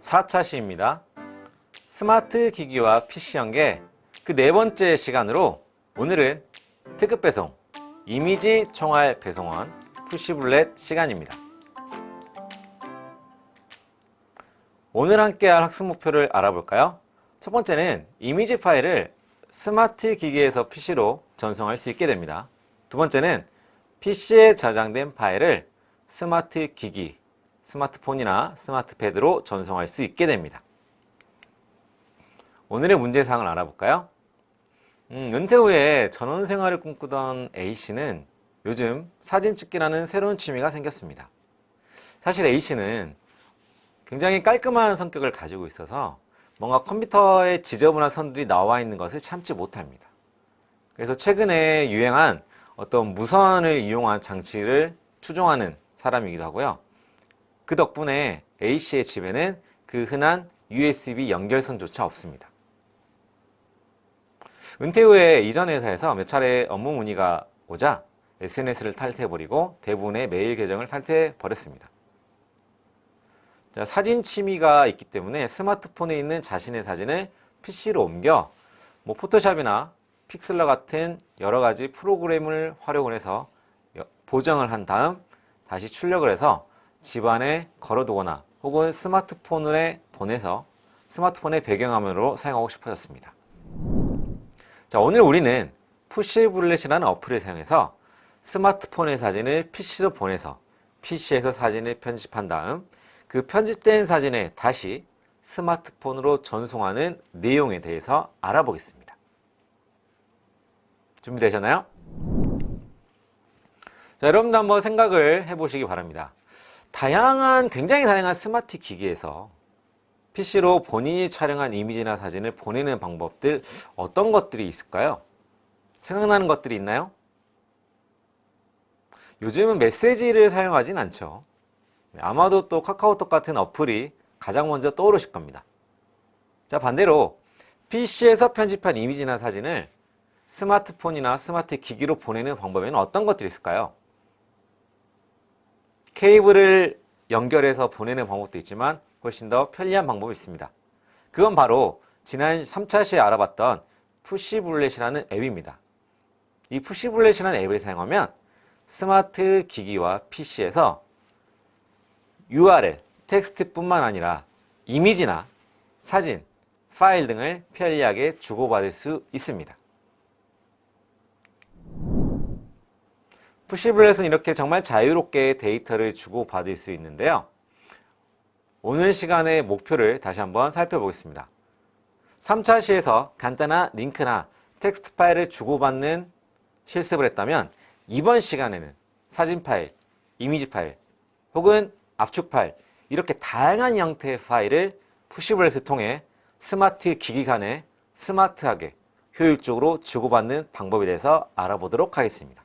4차 시입니다. 스마트 기기와 PC 연계 그 네 번째 시간으로 오늘은 특급 배송, 이미지 총알 배송원 푸시블렛 시간입니다. 오늘 함께할 학습 목표를 알아볼까요? 첫 번째는 이미지 파일을 스마트 기기에서 PC로 전송할 수 있게 됩니다. 두 번째는 PC에 저장된 파일을 스마트 기기, 스마트폰이나 스마트패드로 전송할 수 있게 됩니다. 오늘의 문제사항을 알아볼까요? 은퇴 후에 전원 생활을 꿈꾸던 A씨는 요즘 사진 찍기라는 새로운 취미가 생겼습니다. 사실 A씨는 굉장히 깔끔한 성격을 가지고 있어서 뭔가 컴퓨터에 지저분한 선들이 나와 있는 것을 참지 못합니다. 그래서 최근에 유행한 어떤 무선을 이용한 장치를 추종하는 사람이기도 하고요. 그 덕분에 A씨의 집에는 그 흔한 USB 연결선조차 없습니다. 은퇴 후에 이전 회사에서 몇 차례 업무 문의가 오자 SNS를 탈퇴해버리고 대부분의 메일 계정을 탈퇴해버렸습니다. 자, 사진 취미가 있기 때문에 스마트폰에 있는 자신의 사진을 PC로 옮겨 포토샵이나 픽슬러 같은 여러 가지 프로그램을 활용을 해서 보정을 한 다음 다시 출력을 해서 집안에 걸어두거나 혹은 스마트폰에 보내서 스마트폰의 배경화면으로 사용하고 싶어졌습니다. 자, 오늘 우리는 푸시블렛이라는 어플을 사용해서 스마트폰의 사진을 PC로 보내서 PC에서 사진을 편집한 다음 그 편집된 사진을 다시 스마트폰으로 전송하는 내용에 대해서 알아보겠습니다. 준비되셨나요? 자, 여러분도 한번 생각을 해보시기 바랍니다. 굉장히 다양한 스마트 기기에서 PC로 본인이 촬영한 이미지나 사진을 보내는 방법들 어떤 것들이 있을까요? 생각나는 것들이 있나요? 요즘은 메시지를 사용하진 않죠. 아마도 또 카카오톡 같은 어플이 가장 먼저 떠오르실 겁니다. 자, 반대로 PC에서 편집한 이미지나 사진을 스마트폰이나 스마트 기기로 보내는 방법에는 어떤 것들이 있을까요? 케이블을 연결해서 보내는 방법도 있지만 훨씬 더 편리한 방법이 있습니다. 그건 바로 지난 3차 시에 알아봤던 푸시블렛이라는 앱입니다. 이 푸시블렛이라는 앱을 사용하면 스마트 기기와 PC에서 URL, 텍스트뿐만 아니라 이미지나 사진, 파일 등을 편리하게 주고받을 수 있습니다. 푸시블렛은 이렇게 정말 자유롭게 데이터를 주고받을 수 있는데요. 오늘 시간의 목표를 다시 한번 살펴보겠습니다. 3차 시에서 간단한 링크나 텍스트 파일을 주고받는 실습을 했다면 이번 시간에는 사진 파일, 이미지 파일, 혹은 압축 파일 이렇게 다양한 형태의 파일을 푸시블렛을 통해 스마트 기기 간에 스마트하게 효율적으로 주고받는 방법에 대해서 알아보도록 하겠습니다.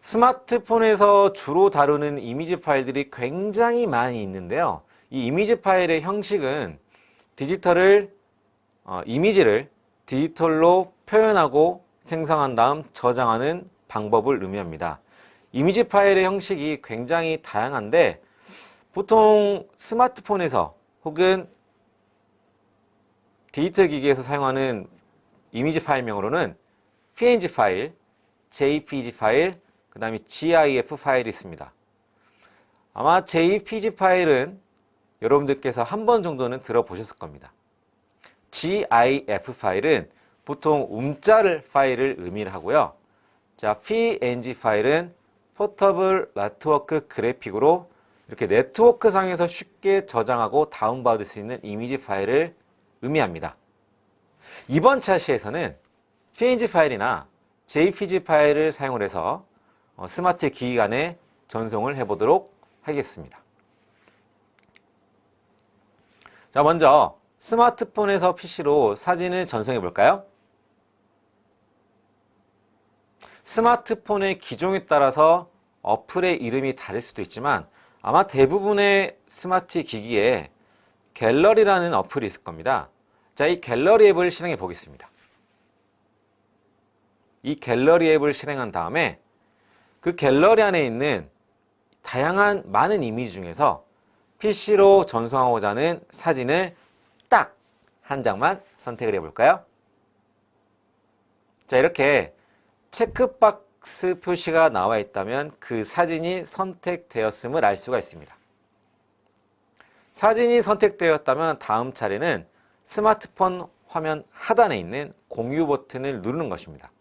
스마트폰에서 주로 다루는 이미지 파일들이 굉장히 많이 있는데요. 이 이미지 파일의 형식은 이미지를 디지털로 표현하고 생성한 다음 저장하는 방법을 의미합니다. 이미지 파일의 형식이 굉장히 다양한데 보통 스마트폰에서 혹은 디지털 기기에서 사용하는 이미지 파일명으로는 PNG 파일, JPG 파일, 그 다음에 GIF 파일이 있습니다. 아마 JPG 파일은 여러분들께서 한 번 정도는 들어보셨을 겁니다. GIF 파일은 보통 움짤 파일을 의미를 하고요. 자, PNG 파일은 포터블 네트워크 그래픽으로 이렇게 네트워크 상에서 쉽게 저장하고 다운받을 수 있는 이미지 파일을 의미합니다. 이번 차시에서는 PNG 파일이나 JPG 파일을 사용을 해서 스마트 기기 간에 전송을 해보도록 하겠습니다. 자, 먼저 스마트폰에서 PC로 사진을 전송해 볼까요? 스마트폰의 기종에 따라서 어플의 이름이 다를 수도 있지만 아마 대부분의 스마트 기기에 갤러리라는 어플이 있을 겁니다. 자, 이 갤러리 앱을 실행해 보겠습니다. 이 갤러리 앱을 실행한 다음에 그 갤러리 안에 있는 다양한 많은 이미지 중에서 PC로 전송하고자 하는 사진을 딱 한 장만 선택을 해볼까요? 자, 이렇게 체크박스 표시가 나와 있다면 그 사진이 선택되었음을 알 수가 있습니다. 사진이 선택되었다면 다음 차례는 스마트폰 화면 하단에 있는 공유 버튼을 누르는 것입니다.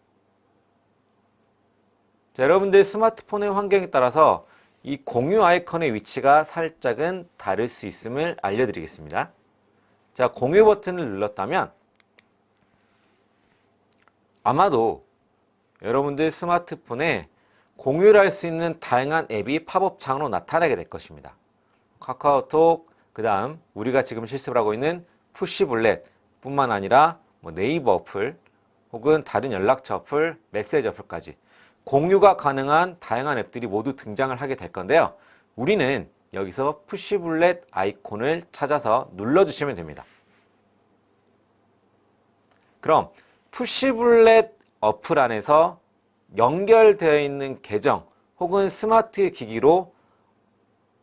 자, 여러분들 스마트폰의 환경에 따라서 이 공유 아이콘의 위치가 살짝은 다를 수 있음을 알려드리겠습니다. 자, 공유 버튼을 눌렀다면 아마도 여러분들 스마트폰에 공유를 할 수 있는 다양한 앱이 팝업 창으로 나타나게 될 것입니다. 카카오톡, 그 다음 우리가 지금 실습을 하고 있는 푸시블렛 뿐만 아니라 네이버 어플 혹은 다른 연락처 어플, 메시지 어플까지 공유가 가능한 다양한 앱들이 모두 등장을 하게 될 건데요. 우리는 여기서 푸시블렛 아이콘을 찾아서 눌러주시면 됩니다. 그럼 푸시블렛 어플 안에서 연결되어 있는 계정 혹은 스마트 기기로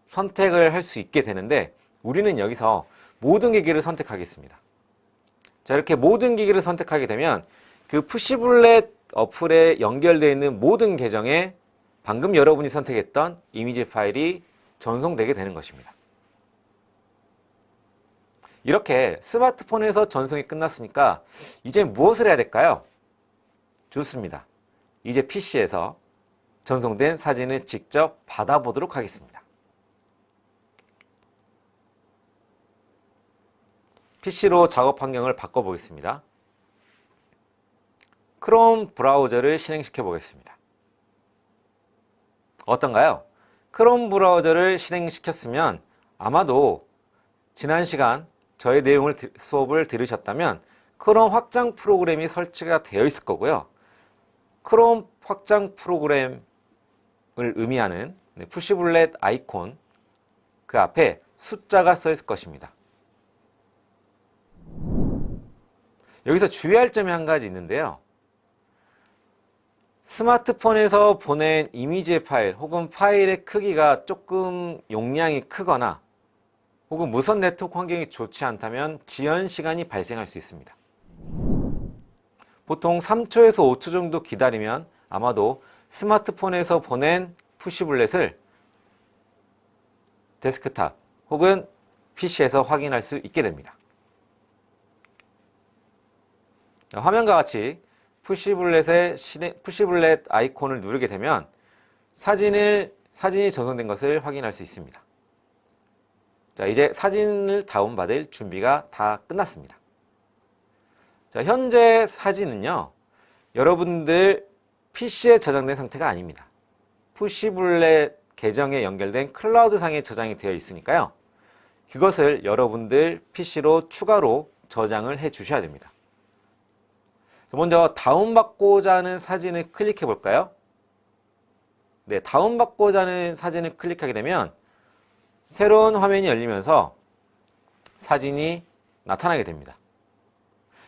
선택을 할 수 있게 되는데 우리는 여기서 모든 기기를 선택하겠습니다. 자, 이렇게 모든 기기를 선택하게 되면 그 푸시블렛 어플에 연결되어 있는 모든 계정에 방금 여러분이 선택했던 이미지 파일이 전송되게 되는 것입니다. 이렇게 스마트폰에서 전송이 끝났으니까 이제 무엇을 해야 될까요? 좋습니다. 이제 PC에서 전송된 사진을 직접 받아보도록 하겠습니다. PC로 작업 환경을 바꿔보겠습니다. 크롬 브라우저를 실행시켜 보겠습니다. 어떤가요? 크롬 브라우저를 실행시켰으면 아마도 지난 시간 저의 수업을 들으셨다면 크롬 확장 프로그램이 설치가 되어 있을 거고요. 크롬 확장 프로그램을 의미하는 푸시블렛 아이콘 그 앞에 숫자가 써 있을 것입니다. 여기서 주의할 점이 한 가지 있는데요. 스마트폰에서 보낸 이미지 파일 혹은 파일의 크기가 조금 용량이 크거나 혹은 무선 네트워크 환경이 좋지 않다면 지연 시간이 발생할 수 있습니다. 보통 3초에서 5초 정도 기다리면 아마도 스마트폰에서 보낸 푸시블렛을 데스크탑 혹은 PC에서 확인할 수 있게 됩니다. 화면과 같이 푸시블렛 아이콘을 누르게 되면 사진이 전송된 것을 확인할 수 있습니다. 자, 이제 사진을 다운받을 준비가 다 끝났습니다. 자, 현재 사진은요, 여러분들 PC에 저장된 상태가 아닙니다. 푸시블렛 계정에 연결된 클라우드상에 저장이 되어 있으니까요. 그것을 여러분들 PC로 추가로 저장을 해 주셔야 됩니다. 먼저 다운받고자 하는 사진을 클릭해 볼까요? 네, 다운받고자 하는 사진을 클릭하게 되면 새로운 화면이 열리면서 사진이 나타나게 됩니다.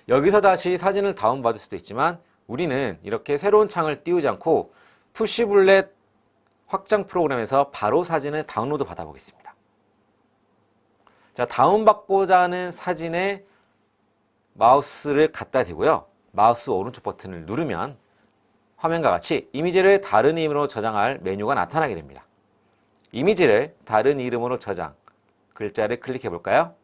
여기서 다시 사진을 다운받을 수도 있지만 우리는 이렇게 새로운 창을 띄우지 않고 푸시블렛 확장 프로그램에서 바로 사진을 다운로드 받아 보겠습니다. 자, 다운받고자 하는 사진에 마우스를 갖다 대고요. 마우스 오른쪽 버튼을 누르면 화면과 같이 이미지를 다른 이름으로 저장할 메뉴가 나타나게 됩니다. 이미지를 다른 이름으로 저장, 글자를 클릭해 볼까요?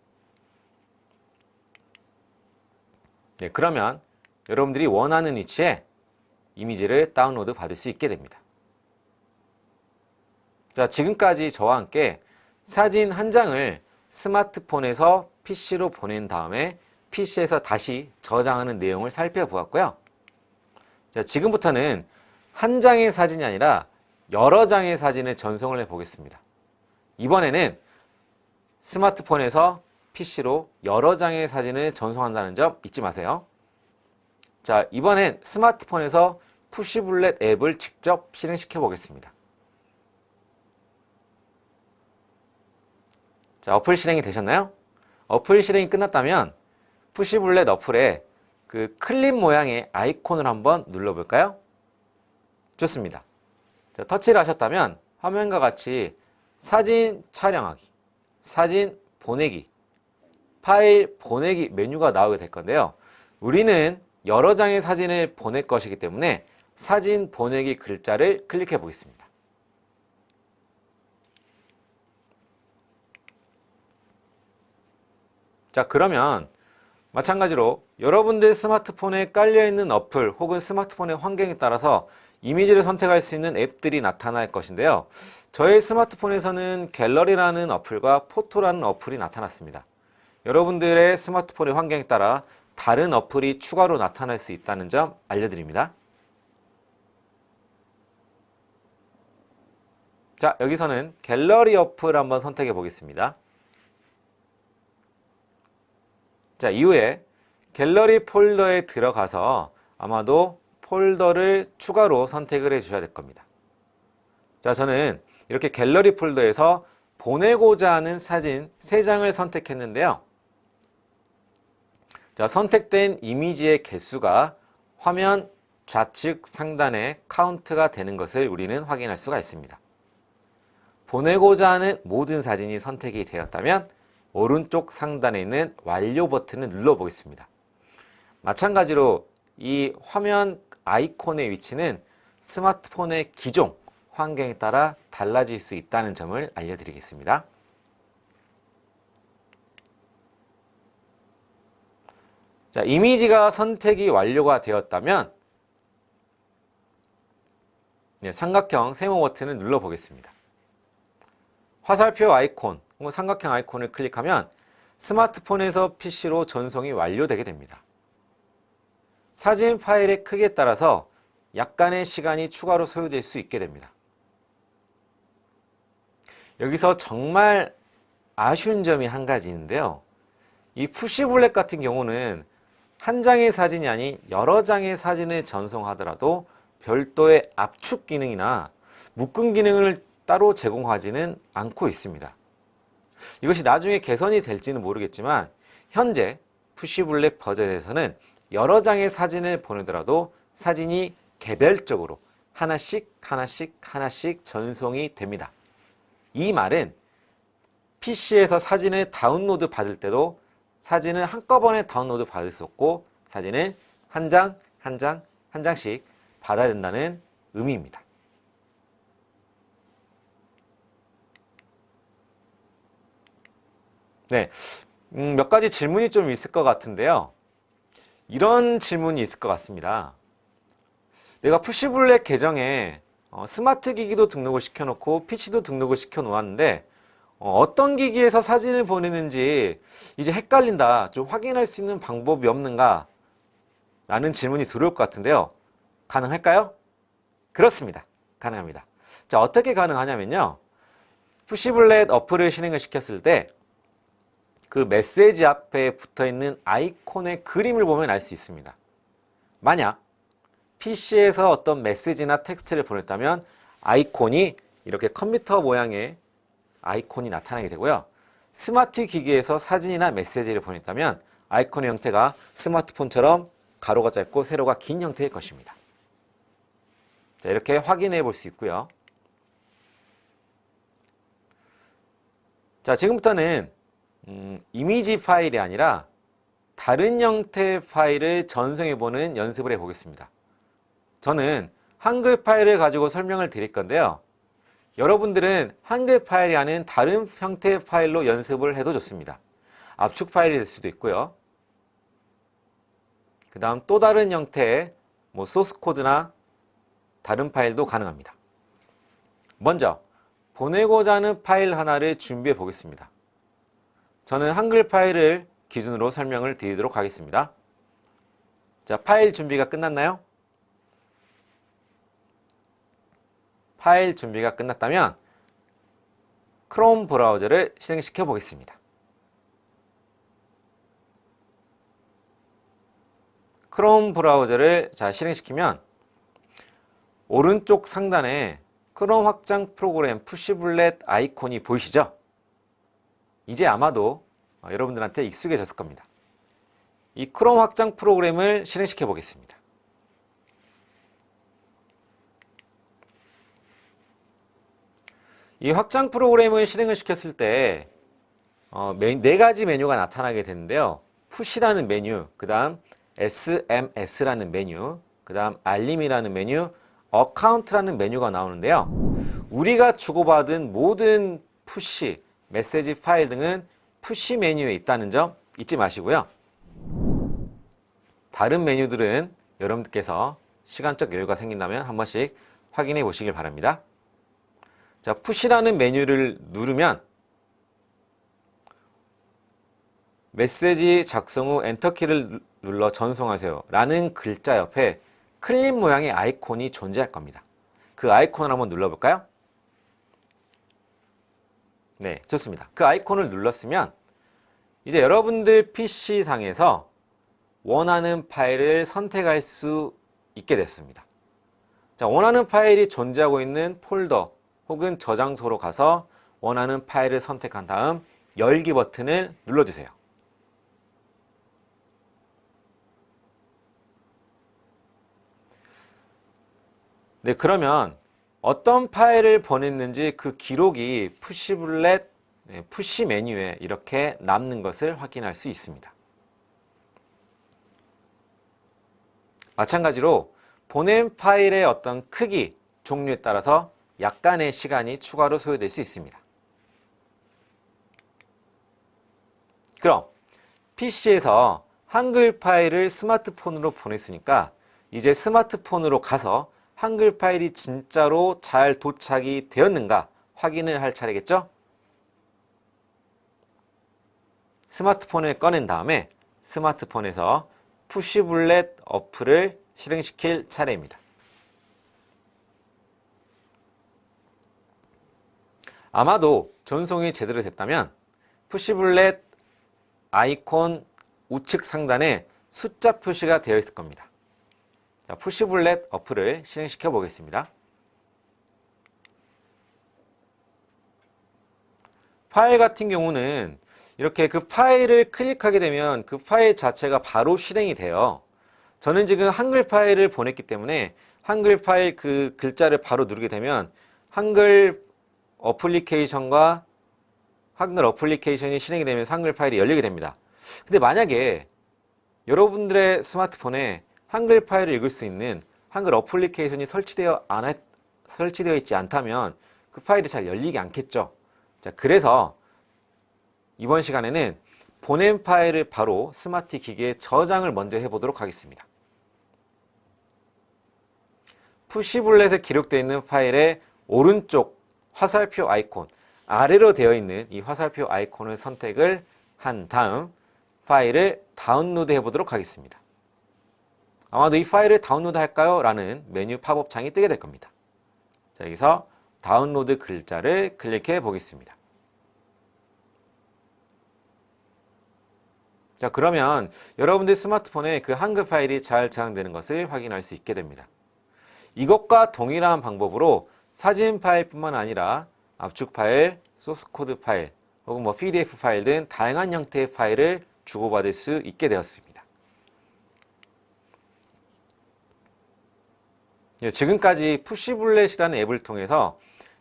네, 그러면 여러분들이 원하는 위치에 이미지를 다운로드 받을 수 있게 됩니다. 자, 지금까지 저와 함께 사진 한 장을 스마트폰에서 PC로 보낸 다음에 PC에서 다시 저장하는 내용을 살펴보았고요. 자, 지금부터는 한 장의 사진이 아니라 여러 장의 사진을 전송을 해 보겠습니다. 이번에는 스마트폰에서 PC로 여러 장의 사진을 전송한다는 점 잊지 마세요. 자, 이번엔 스마트폰에서 푸시블렛 앱을 직접 실행시켜 보겠습니다. 자, 어플 실행이 되셨나요? 어플 실행이 끝났다면 푸시블렛 어플에 그 클립 모양의 아이콘을 한번 눌러볼까요? 좋습니다. 자, 터치를 하셨다면 화면과 같이 사진 촬영하기, 사진 보내기, 파일 보내기 메뉴가 나오게 될 건데요. 우리는 여러 장의 사진을 보낼 것이기 때문에 사진 보내기 글자를 클릭해 보겠습니다. 자, 그러면 마찬가지로 여러분들 스마트폰에 깔려있는 어플 혹은 스마트폰의 환경에 따라서 이미지를 선택할 수 있는 앱들이 나타날 것인데요. 저의 스마트폰에서는 갤러리라는 어플과 포토라는 어플이 나타났습니다. 여러분들의 스마트폰의 환경에 따라 다른 어플이 추가로 나타날 수 있다는 점 알려드립니다. 자, 여기서는 갤러리 어플 한번 선택해 보겠습니다. 자, 이후에 갤러리 폴더에 들어가서 아마도 폴더를 추가로 선택을 해 주셔야 될 겁니다. 자, 저는 이렇게 갤러리 폴더에서 보내고자 하는 사진 3장을 선택했는데요. 자, 선택된 이미지의 개수가 화면 좌측 상단에 카운트가 되는 것을 우리는 확인할 수가 있습니다. 보내고자 하는 모든 사진이 선택이 되었다면 오른쪽 상단에 있는 완료 버튼을 눌러보겠습니다. 마찬가지로 이 화면 아이콘의 위치는 스마트폰의 기종, 환경에 따라 달라질 수 있다는 점을 알려드리겠습니다. 자, 이미지가 선택이 완료가 되었다면 삼각형 세모 버튼을 눌러보겠습니다. 화살표 아이콘 혹은 삼각형 아이콘을 클릭하면 스마트폰에서 PC로 전송이 완료되게 됩니다. 사진 파일의 크기에 따라서 약간의 시간이 추가로 소요될 수 있게 됩니다. 여기서 정말 아쉬운 점이 한 가지 있는데요. 이 푸시블랙 같은 경우는 한 장의 사진이 아닌 여러 장의 사진을 전송하더라도 별도의 압축 기능이나 묶음 기능을 따로 제공하지는 않고 있습니다. 이것이 나중에 개선이 될지는 모르겠지만 현재 푸시블랙 버전에서는 여러 장의 사진을 보내더라도 사진이 개별적으로 하나씩 전송이 됩니다. 이 말은 PC에서 사진을 다운로드 받을 때도 사진을 한꺼번에 다운로드 받을 수 없고 사진을 한 장씩 받아야 된다는 의미입니다. 네, 몇 가지 질문이 좀 있을 것 같은데요. 이런 질문이 있을 것 같습니다. 내가 푸시블랙 계정에 스마트 기기도 등록을 시켜놓고 PC도 등록을 시켜놓았는데 어떤 기기에서 사진을 보내는지 이제 헷갈린다. 좀 확인할 수 있는 방법이 없는가? 라는 질문이 들어올 것 같은데요. 가능할까요? 그렇습니다. 가능합니다. 자, 어떻게 가능하냐면요. 푸시블렛 어플을 실행을 시켰을 때 그 메시지 앞에 붙어있는 아이콘의 그림을 보면 알 수 있습니다. 만약 PC에서 어떤 메시지나 텍스트를 보냈다면 아이콘이 이렇게 컴퓨터 모양의 아이콘이 나타나게 되고요. 스마트 기기에서 사진이나 메시지를 보냈다면 아이콘의 형태가 스마트폰처럼 가로가 짧고 세로가 긴 형태일 것입니다. 자, 이렇게 확인해 볼 수 있고요. 자, 지금부터는 이미지 파일이 아니라 다른 형태의 파일을 전송해 보는 연습을 해 보겠습니다. 저는 한글 파일을 가지고 설명을 드릴 건데요. 여러분들은 한글 파일이 아닌 다른 형태의 파일로 연습을 해도 좋습니다. 압축 파일이 될 수도 있고요. 그 다음 또 다른 형태의 소스 코드나 다른 파일도 가능합니다. 먼저 보내고자 하는 파일 하나를 준비해 보겠습니다. 저는 한글 파일을 기준으로 설명을 드리도록 하겠습니다. 자, 파일 준비가 끝났나요? 파일 준비가 끝났다면 크롬 브라우저를 실행시켜 보겠습니다. 크롬 브라우저를 실행시키면 오른쪽 상단에 크롬 확장 프로그램 푸시블렛 아이콘이 보이시죠? 이제 아마도 여러분들한테 익숙해졌을 겁니다. 이 크롬 확장 프로그램을 실행시켜 보겠습니다. 이 확장 프로그램을 실행을 시켰을 때 네 가지 메뉴가 나타나게 되는데요. 푸시라는 메뉴, 그 다음 SMS라는 메뉴, 그 다음 알림이라는 메뉴, 어카운트라는 메뉴가 나오는데요. 우리가 주고받은 모든 푸시, 메시지 파일 등은 푸시 메뉴에 있다는 점 잊지 마시고요. 다른 메뉴들은 여러분들께서 시간적 여유가 생긴다면 한 번씩 확인해 보시길 바랍니다. 자, 푸시라는 메뉴를 누르면 메시지 작성 후 엔터키를 눌러 전송하세요 라는 글자 옆에 클립 모양의 아이콘이 존재할 겁니다. 그 아이콘을 한번 눌러볼까요? 네, 좋습니다. 그 아이콘을 눌렀으면 이제 여러분들 PC상에서 원하는 파일을 선택할 수 있게 됐습니다. 자, 원하는 파일이 존재하고 있는 폴더 혹은 저장소로 가서 원하는 파일을 선택한 다음 열기 버튼을 눌러주세요. 네, 그러면 어떤 파일을 보냈는지 그 기록이 푸시블렛 푸시 메뉴에 이렇게 남는 것을 확인할 수 있습니다. 마찬가지로 보낸 파일의 어떤 크기, 종류에 따라서 약간의 시간이 추가로 소요될 수 있습니다. 그럼 PC에서 한글 파일을 스마트폰으로 보냈으니까 이제 스마트폰으로 가서 한글 파일이 진짜로 잘 도착이 되었는가 확인을 할 차례겠죠? 스마트폰을 꺼낸 다음에 스마트폰에서 푸시블렛 어플을 실행시킬 차례입니다. 아마도 전송이 제대로 됐다면 푸시블렛 아이콘 우측 상단에 숫자 표시가 되어 있을 겁니다. 자, 푸시블렛 어플을 실행시켜 보겠습니다. 파일 같은 경우는 이렇게 그 파일을 클릭하게 되면 그 파일 자체가 바로 실행이 돼요. 저는 지금 한글 파일을 보냈기 때문에 한글 파일 그 글자를 바로 누르게 되면 한글 어플리케이션과 한글 어플리케이션이 실행이 되면서 한글 파일이 열리게 됩니다. 근데 만약에 여러분들의 스마트폰에 한글 파일을 읽을 수 있는 한글 어플리케이션이 설치되어 있지 않다면 그 파일이 잘 열리지 않겠죠. 자, 그래서 이번 시간에는 보낸 파일을 바로 스마트 기기에 저장을 먼저 해보도록 하겠습니다. 푸시블렛에 기록되어 있는 파일의 오른쪽 화살표 아이콘, 아래로 되어 있는 이 화살표 아이콘을 선택을 한 다음 파일을 다운로드 해보도록 하겠습니다. 아마도 이 파일을 다운로드 할까요? 라는 메뉴 팝업 창이 뜨게 될 겁니다. 자, 여기서 다운로드 글자를 클릭해 보겠습니다. 자, 그러면 여러분들 스마트폰에 그 한글 파일이 잘 저장되는 것을 확인할 수 있게 됩니다. 이것과 동일한 방법으로 사진 파일뿐만 아니라 압축 파일, 소스 코드 파일, 혹은 PDF 파일 등 다양한 형태의 파일을 주고받을 수 있게 되었습니다. 지금까지 푸시블렛이라는 앱을 통해서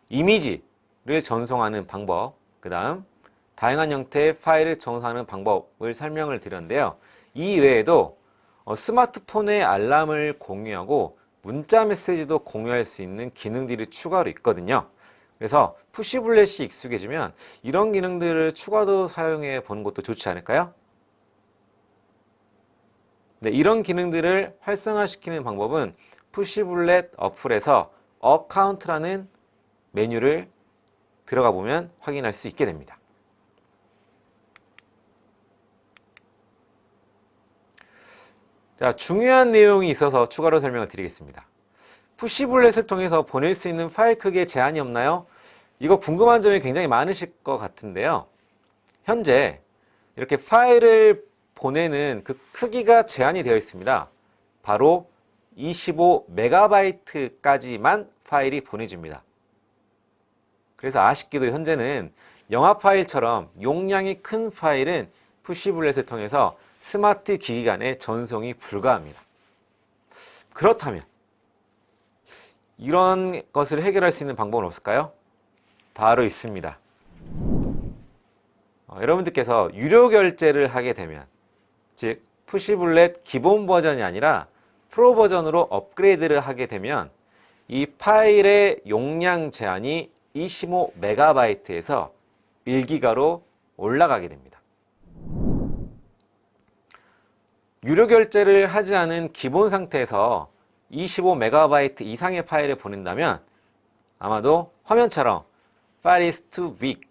이미지를 전송하는 방법, 그 다음 다양한 형태의 파일을 전송하는 방법을 설명을 드렸는데요. 이 외에도 스마트폰의 알람을 공유하고 문자 메시지도 공유할 수 있는 기능들이 추가로 있거든요. 그래서 푸시블렛이 익숙해지면 이런 기능들을 추가로 사용해 보는 것도 좋지 않을까요? 네, 이런 기능들을 활성화시키는 방법은 푸시블렛 어플에서 어카운트라는 메뉴를 들어가 보면 확인할 수 있게 됩니다. 자, 중요한 내용이 있어서 추가로 설명을 드리겠습니다. 푸시블렛을 통해서 보낼 수 있는 파일 크기에 제한이 없나요? 이거 궁금한 점이 굉장히 많으실 것 같은데요. 현재 이렇게 파일을 보내는 그 크기가 제한이 되어 있습니다. 바로 25MB까지만 파일이 보내집니다. 그래서 아쉽게도 현재는 영화 파일처럼 용량이 큰 파일은 푸시블렛을 통해서 스마트 기기 간에 전송이 불가합니다. 그렇다면 이런 것을 해결할 수 있는 방법은 없을까요? 바로 있습니다. 여러분들께서 유료 결제를 하게 되면, 즉 푸시블렛 기본 버전이 아니라 프로 버전으로 업그레이드를 하게 되면 이 파일의 용량 제한이 25MB에서 1기가로 올라가게 됩니다. 유료 결제를 하지 않은 기본 상태에서 25MB 이상의 파일을 보낸다면 아마도 화면처럼 File is too weak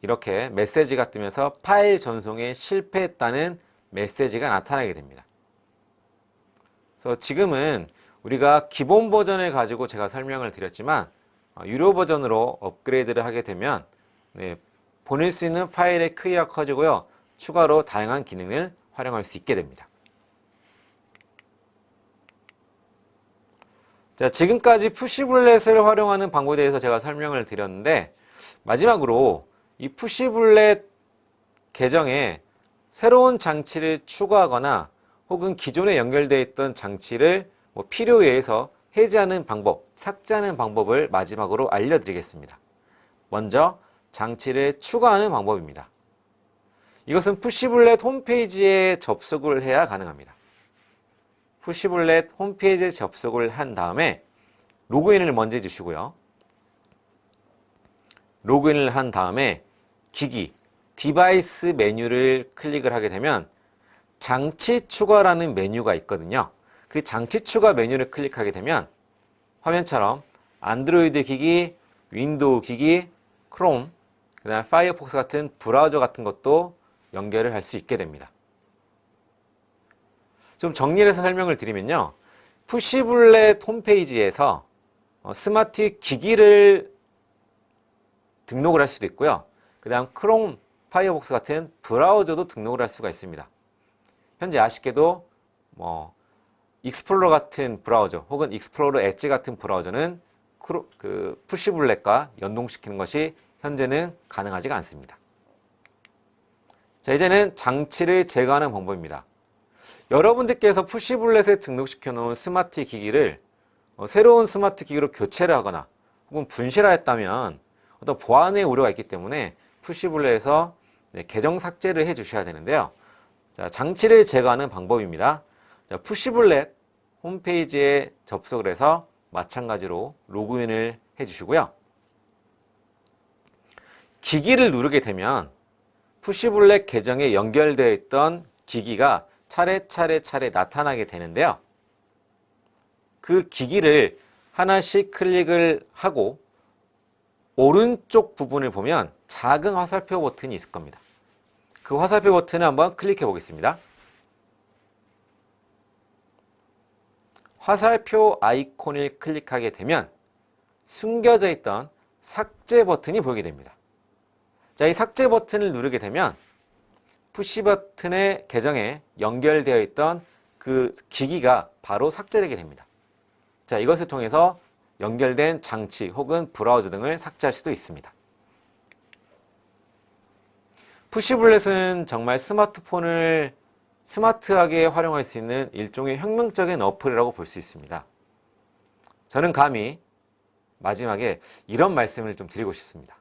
이렇게 메시지가 뜨면서 파일 전송에 실패했다는 메시지가 나타나게 됩니다. 그래서 지금은 우리가 기본 버전을 가지고 제가 설명을 드렸지만 유료 버전으로 업그레이드를 하게 되면 보낼 수 있는 파일의 크기가 커지고요. 추가로 다양한 기능을 활용할 수 있게 됩니다. 자, 지금까지 푸시블렛을 활용하는 방법에 대해서 제가 설명을 드렸는데 마지막으로 이 푸시블렛 계정에 새로운 장치를 추가하거나 혹은 기존에 연결되어 있던 장치를 필요에 의해서 해제하는 방법, 삭제하는 방법을 마지막으로 알려드리겠습니다. 먼저 장치를 추가하는 방법입니다. 이것은 푸시블렛 홈페이지에 접속을 해야 가능합니다. 푸시블렛 홈페이지에 접속을 한 다음에 로그인을 먼저 해주시고요. 로그인을 한 다음에 기기, 디바이스 메뉴를 클릭을 하게 되면 장치 추가라는 메뉴가 있거든요. 그 장치 추가 메뉴를 클릭하게 되면 화면처럼 안드로이드 기기, 윈도우 기기, 크롬, 그다음 파이어폭스 같은 브라우저 같은 것도 연결을 할 수 있게 됩니다. 좀 정리를 해서 설명을 드리면요. 푸시블렛 홈페이지에서 스마트 기기를 등록을 할 수도 있고요. 그 다음 크롬, 파이어폭스 같은 브라우저도 등록을 할 수가 있습니다. 현재 아쉽게도 익스플로러 같은 브라우저 혹은 익스플로러 엣지 같은 브라우저는 푸시블렛과 연동시키는 것이 현재는 가능하지가 않습니다. 자, 이제는 장치를 제거하는 방법입니다. 여러분들께서 푸시블렛에 등록시켜 놓은 스마트 기기를 새로운 스마트 기기로 교체를 하거나 혹은 분실하였다면 어떤 보안의 우려가 있기 때문에 푸시블렛에서 계정 삭제를 해 주셔야 되는데요. 자, 장치를 제거하는 방법입니다. 자, 푸시블렛 홈페이지에 접속을 해서 마찬가지로 로그인을 해 주시고요. 기기를 누르게 되면 푸시블렛 계정에 연결되어 있던 기기가 차례 나타나게 되는데요. 그 기기를 하나씩 클릭을 하고 오른쪽 부분을 보면 작은 화살표 버튼이 있을 겁니다. 그 화살표 버튼을 한번 클릭해 보겠습니다. 화살표 아이콘을 클릭하게 되면 숨겨져 있던 삭제 버튼이 보이게 됩니다. 자, 이 삭제 버튼을 누르게 되면 푸시 버튼의 계정에 연결되어 있던 그 기기가 바로 삭제되게 됩니다. 자, 이것을 통해서 연결된 장치 혹은 브라우저 등을 삭제할 수도 있습니다. 푸시블렛은 정말 스마트폰을 스마트하게 활용할 수 있는 일종의 혁명적인 어플이라고 볼 수 있습니다. 저는 감히 마지막에 이런 말씀을 좀 드리고 싶습니다.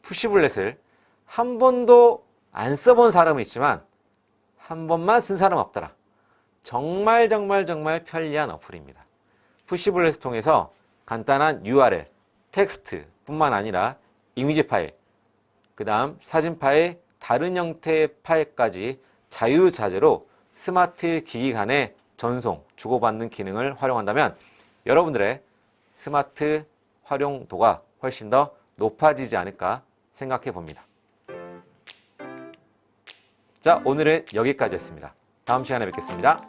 푸시블렛을 한 번도 안 써본 사람은 있지만 한 번만 쓴 사람은 없더라. 정말 편리한 어플입니다. 푸시블렛을 통해서 간단한 URL, 텍스트 뿐만 아니라 이미지 파일, 그 다음 사진 파일, 다른 형태의 파일까지 자유자재로 스마트 기기 간의 전송, 주고받는 기능을 활용한다면 여러분들의 스마트 활용도가 훨씬 더 높아지지 않을까 생각해 봅니다. 자, 오늘은 여기까지였습니다. 다음 시간에 뵙겠습니다.